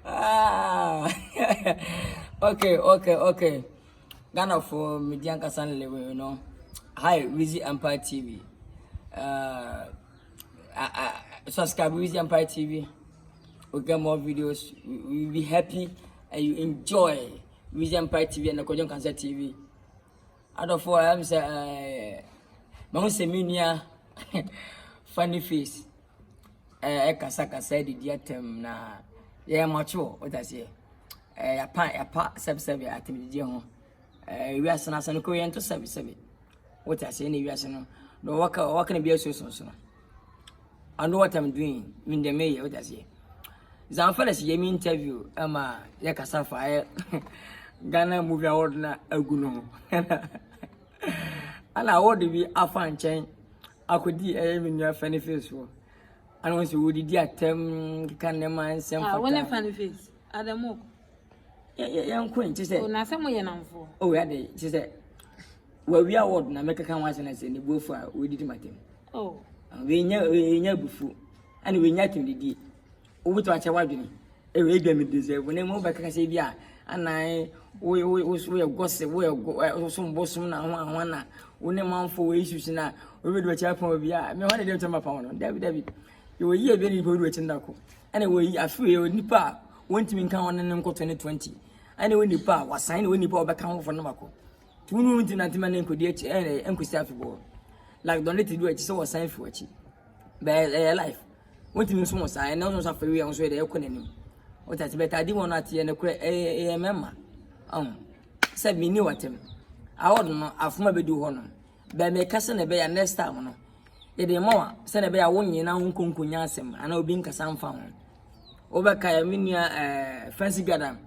Ah. Okay. Ghana for Median Kasan level, you know. Hi, Wizzy Empire TV. Subscribe Wizzy Empire TV. We get more videos. We'll be happy and you enjoy Wizzy Empire TV and the Kojon Cancer TV. Out of all, I'm saying, my seminia funny face. Kasa said the atem na yeah macho what I say. Ya pa sebe atem di ho. We are sana sana ko yento sebe. What I say we are sana. No work na be so. I know what I'm doing in the mayor what I say. Zanfalas yemi interview ama ya kasa fa Ghana movie award na aguno. Ana award bi afa nchen akodi me nua funny face wo. I don't see would the attempt can the man send for one funny face. Adamo. Young queen, she said, oh, now some way for. Oh, yeah, she said, well, we are what Nameka can watch and I said, the buffer, we did my thing. Oh, we know before, and we net in the deed. Over to watch a wedding. A regular deserve when they move back, I say, yeah, and we are gossip, we are some bosom now, one, when a month for issues now, we will do a chapel of ya. I mean, what did you tell my phone? David. You were here very good with Ndako. Anyway, I feel Nipa went to encounter and 2020. Anyway, Nipa was signed when Nipa account for Namako. 2 months in Antiman could get and could start for. Like don't let it do it, so was signed for it. But life. Went to Miss Mosa, I know no free on the economy. What that's better, I didn't want to a member. Said me knew at him. I ought not have maybe do honor. But my cousin a bear next time. Yede mo se na be ya wonye na hunkunkunya asem ana obi nkasa mfa ho obeka ya minia fancy gadam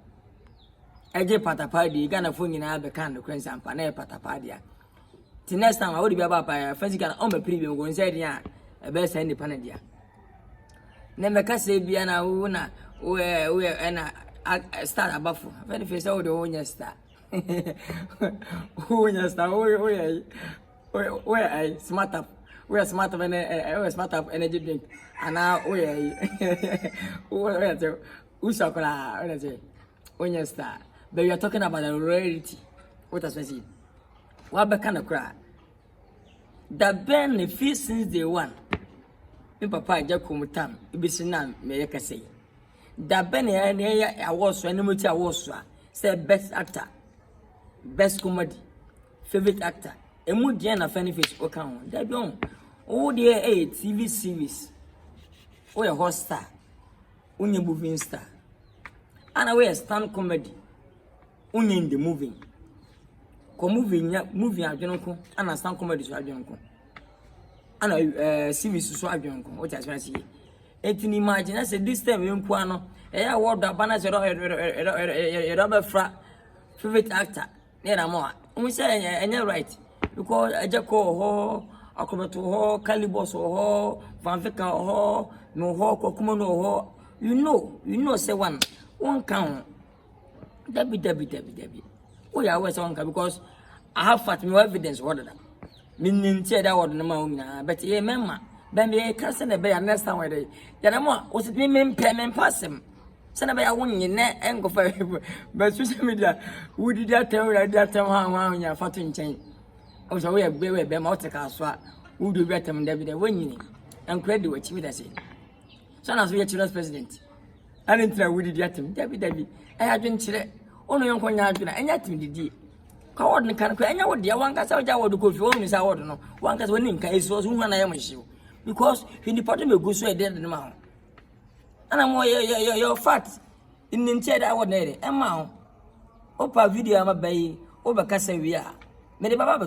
eje patapadi Ghana fo nyina be kan no kwensa ampa na patapadi a ti next time I would be aba pa fancy gadam on be premium go nse dia e be se nipa na dia na me kasa bia na wo na we na start abafo very face o de wonya star wonya star we ai smart up. We are smart of energy drink. And now we are Usakola, when you start. But we are talking about the reality. What does I say? What kind of cry? The benefit since day one. In Papa Jacumutam, Ibisinan, Mayaka say. The benefit I was when I was said best actor, best comedy, favorite actor. A mood Jana funny face account. They don't. Oh, dear, TV series. Oh, a host star. Only moving star. And away a stand comedy. Only in the movie. Movie Ajonko, and a stand comedy to Ajonko. And a series to Ajonko, what I say. And can imagine, I said, this time, young Quano, a word that banners a rubber frat, favorite actor. Near more. We say, and you're right. Because I just call her. Akometo ho calibos ho vanveka ho no ho kokumo no ho you know say one count debi oh yeah we say one because I have fat me evidence what that meaning say that word no ma umina but ye memma ben be kase na be next time we dey ya na mo o sit me passem say na be ya wonye ne engo fa but social media we did that time ha nya fatu nchen. Also, we have be motor so who do better than David when you and credit what you say. So as we are children's president. I didn't try with the atom, David. I had been chile, only young Konya, and yet me did. Coward can cry, and I would one cast out to go for Miss Award. One cast winning case was when I am with you. Because he departed me good so dead in the mouth. And I'm more your fat in the chair I would need it. And now, Opa video I'm a bay over Cassavia. Me baba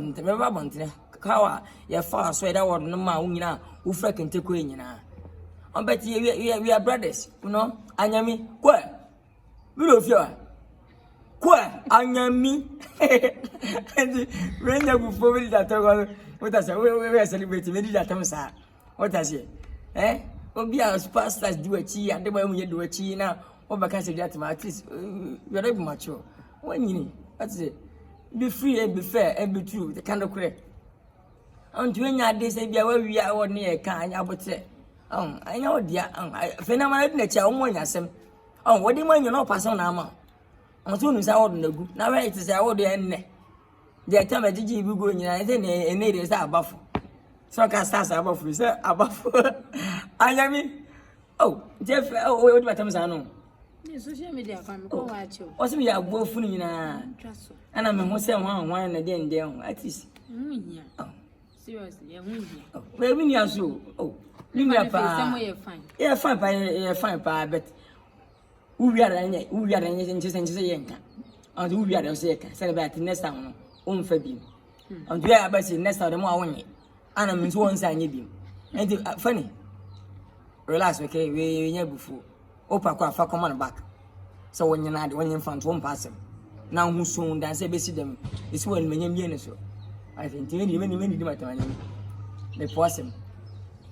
kawa ya fa so that word no ma unyina wo fra kente ko nyina on bet we are brothers you know anyami kwa we do fia kwa anyami and when you go for that talk what I say we celebrate me that time sa what I say obi a superstars do achi and the boy mu do achi na obaka say that at least we are not mature when you that's it. Be free and be fair and be true. The kind of correct. And when you this, and we are near can about it. I know, dear. Phenomenal nature, one yasem. Oh, what do you mean you're not passing now? On soon as I order the good. Now, it is our order and the time I did you go in, I think a need is that buff. So I can start above you, sir. Above. I mean, oh, Jeff, oh, what matters I know. Social media can go watch you. What's me? I'm both in and I'm a Muslim one again down at least. Seriously, Well, we are so. Oh, you are somewhere fine. Yeah, fine, but we are in just yanka. And we are the second, said about the next town, own Fabi. And we are about the next of the morning. And I'm in one side, you and funny. Relax, okay, we never before. Opa kwa fa come on back. So when you're not when you're front one person. Now who soon dance basic them. It's when you so. I think many do my time. The person.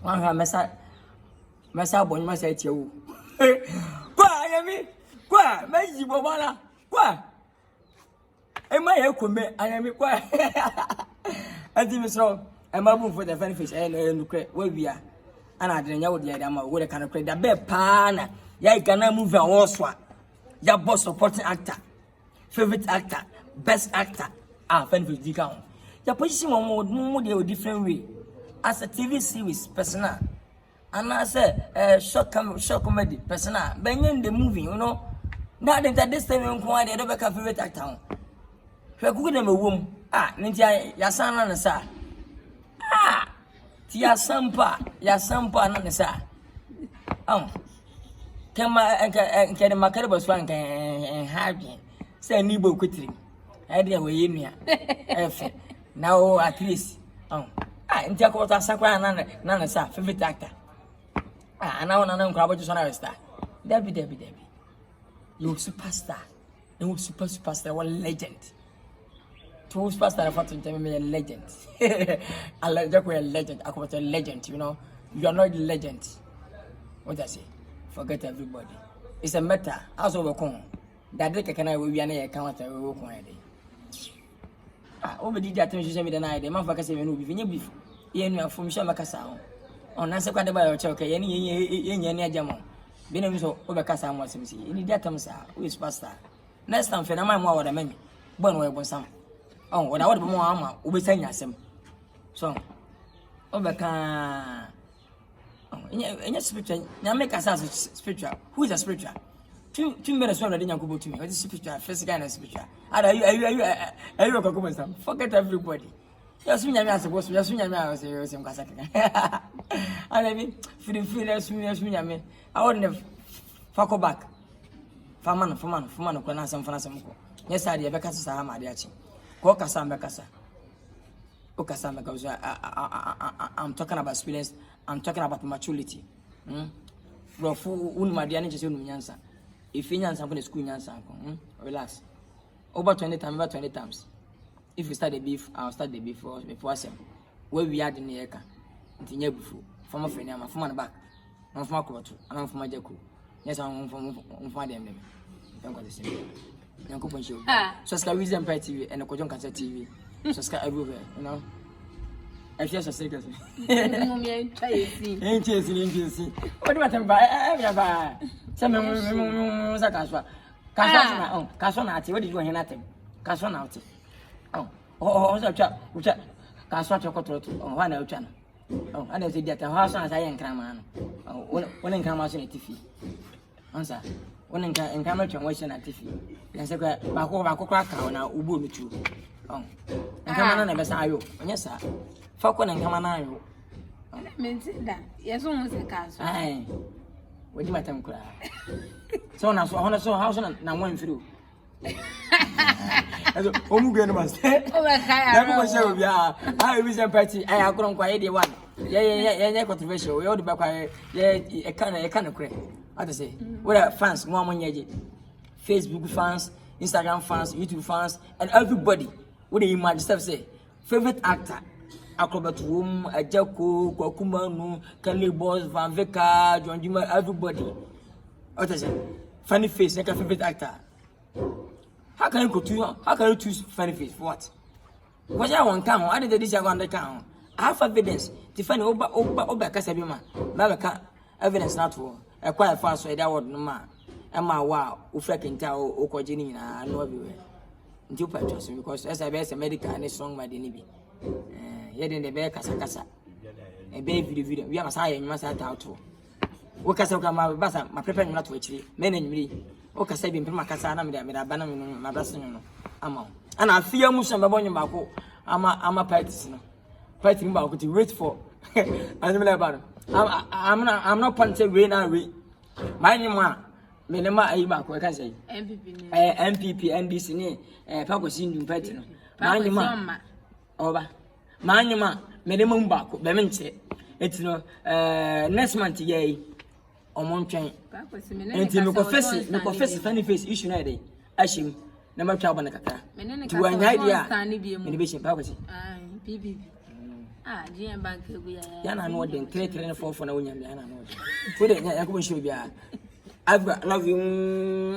One have massa bon must say to you. Qua, Yami? Qua, Maji Bobana? Qua? Am I a come? I am qua. I think so. I'm moving for the benefits and where we are. And I didn't know the idea what I can create the bed pan. Ya gonna move a waswa. Ya boss supporting actor, favorite actor, best actor. Fan for the count. Ya position more different way. As a TV series personnel, and as a short comedy personnel. Banging the movie, you know. Now that this time you quite a favorite actor. If good name a womb, Ninja Yasana Nasa. Tia Sampa, Nasa. Kama and Macabus Frank and Hardy. Say Nibo quickly. Idea we in here. Now at least. And Jacota Sakra Nana, favorite actor. And now I'm crowd to son star. Debbie. You superstar. You superstar, one legend. Two superstar, I thought to tell me a legend. I like that way a legend. I call it a legend, you know. You are not a legend. What I say? Forget everybody. It's a matter. As overcome. That they can I will be an account. I will work over the attention me the night. The man for Cassie will be beef. You from Shamakasa. On answer quite about your choke. Any jamon. Being so over Casa was him. In the atoms who is pastor. Next time, Fenama more than many. Born where was some. Oh, when I would be more armor, will be saying yes. So, over in your spiritual, now make us as spiritual. Who is a spiritual? Two minutes when I didn't go to me. What is spiritual? Physical and spiritual. Are you a cocoon? Forget everybody. Yes, me, I suppose, yes, me, I was a some Casaka. I mean, feeling as me, I mean, I wouldn't fuck back. For man, can ask some for some. Yes, I did. Becassa Sahama, Diachi. Cocasam Becassa. Ocasam, because I'm talking about experience. I'm talking about maturity. Bro, my dear, just answer. If you answer from school, answer. Relax. Over 20 times. If you start the beef, I'll start the beef before some. Where we are in the Eka. Continue before. From a friend, I'm from my back. I'm from my quarter. I'm from my jaco. Yes, I'm from them. Don't go to see. Don't go show. Subscribe with Empire TV and a Kojon Cassette TV. Subscribe everywhere, you know. I feel so sick. Ain't chasing. What do I think about some was a caswa? Casonati, what did you hear nothing? Casonati. Oh, which Caswa chocolate on 1 hour channel. Oh, I don't see that a house as I am Craman. One in Cramas in a tiffy. Answer. One in Cramas washing at tiffy. Yes, I go crack now, Ubu with you. Oh, and come on, never saw you. Yes, sir. Falcon and Camanayo. That yes, almost a castle. Aye, what do you matter? So now, so honor so house and now went through. Omugan must. I was a party. I couldn't quite the one. Yeah, controversial. We all the back. A kind of crack. How to say? What are fans? More money. Facebook fans, Instagram fans, YouTube fans, and everybody. What do you imagine? Say favorite actor. Acrobat Room, Ajako, Kwakumanu, Kelly Boss, Van Veka, John Juma, everybody. What is it? Funny face, like a favorite actor. How can you go to how can you choose funny face? For what? What's that one count? I did this one the count. I have evidence to find over Casabima. Babaka, evidence not for a quite fast way that word no ma Emma wow ufrekin tell okojini na no everywhere nti patros because as I be medical and strong my dey bi yede de be kasa e be video we am say nyuma say out wo kasa ka ma basa ma prepare nyuma to akiri me na nyimiri wo kasa bi mpema kasa na me da bana me no ma basa no ama ana afia mu so be bonyo bako ama parties no party ba ko to wait for I'm not punching way now way my nyuma me ne ma ayi ba ko ka say MPP NDC ni pakosi ndum party no my nyuma oba my nyuma me ne mu ba ko be me nche etino next month ye omontwen enti me ko face funny face issue na dey ashim na ma twa bana kaka tu anya dia me be shim pakosi PPP GM bank yana no den 334 na wonya me yana no den for dey ya ko show bia I love you